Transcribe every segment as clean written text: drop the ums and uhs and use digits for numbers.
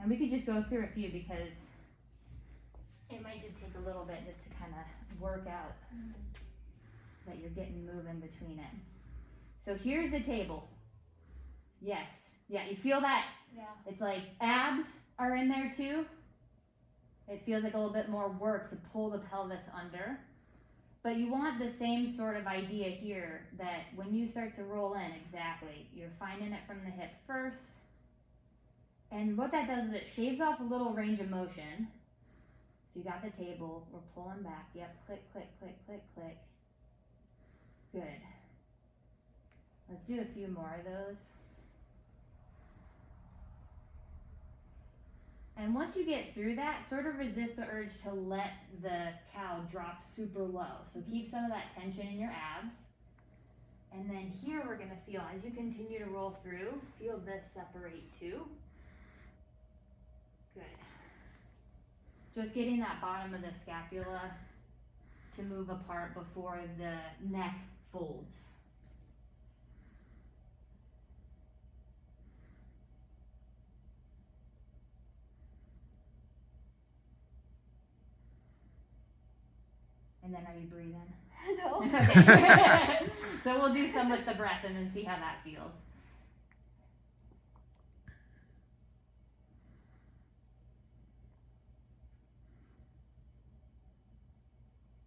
And we could just go through a few because it might just take a little bit just to kind of work out that you're getting moving between it. So here's the table. Yes. Yeah, you feel that? Yeah. It's like abs are in there too. It feels like a little bit more work to pull the pelvis under. But you want the same sort of idea here, that when you start to roll in, exactly, you're finding it from the hip first. And what that does is it shaves off a little range of motion. So you got the table, we're pulling back. Yep, click, click, click, click, click. Good. Let's do a few more of those. And once you get through that, sort of resist the urge to let the cow drop super low. So keep some of that tension in your abs. And then here we're gonna feel, as you continue to roll through, feel this separate too. Good. Just getting that bottom of the scapula to move apart before the neck folds. And then are you breathing? No. Okay. So we'll do some with the breath and then see how that feels.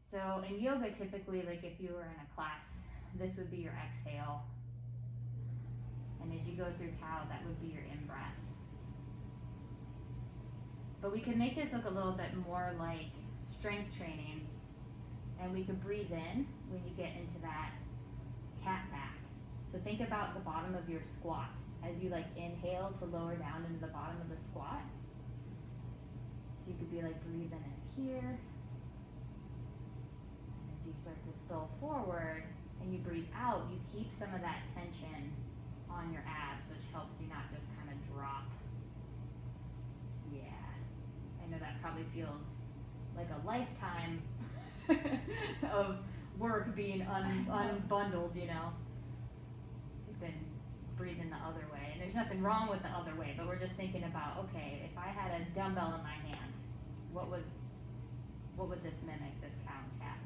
So in yoga, typically, like if you were in a class, this would be your exhale. And as you go through cow, that would be your in-breath. But we can make this look a little bit more like strength training. And we could breathe in when you get into that cat back. So think about the bottom of your squat as you like inhale to lower down into the bottom of the squat. So you could be like breathing in here. And as you start to spill forward and you breathe out, you keep some of that tension on your abs, which helps you not just kind of drop. Yeah. I know that probably feels like a lifetime of work being unbundled, you know. You've been breathing the other way, and there's nothing wrong with the other way, but we're just thinking about, okay, if I had a dumbbell in my hand, what would this mimic, this cow and cat?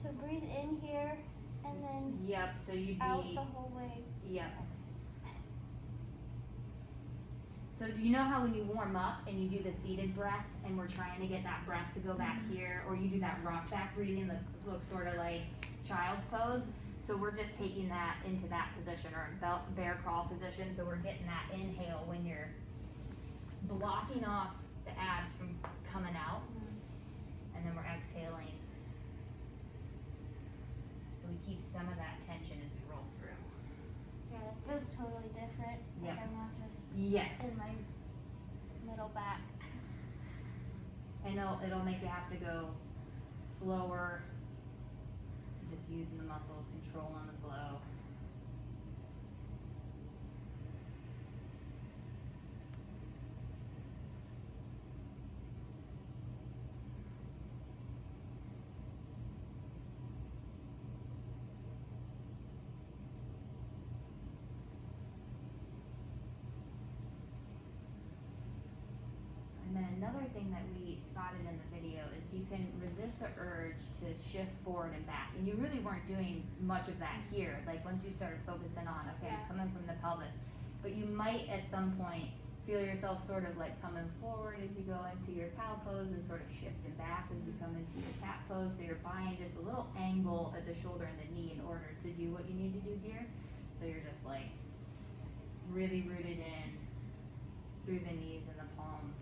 So breathe in here and then Yep, so you'd be out the whole way. Yep. So you know how when you warm up and you do the seated breath and we're trying to get that breath to go back here, or you do that rock back breathing that looks sort of like child's pose? So we're just taking that into that position, or bear crawl position. So we're getting that inhale when you're blocking off the abs from coming out, and then we're exhaling. So we keep some of that tension as we roll through. Yeah, it feels totally different. Yep. Like I'm not just Yes. in my middle back. And it'll make you have to go slower, just using the muscles, controlling the flow. And then another thing that we spotted in the video is you can resist the urge to shift forward and back. And you really weren't doing much of that here. Like once you started focusing on, okay, I'm coming from the pelvis. But you might at some point feel yourself sort of like coming forward as you go into your cow pose and sort of shifting back as you come into your cat pose. So you're buying just a little angle at the shoulder and the knee in order to do what you need to do here. So you're just like really rooted in through the knees and the palms.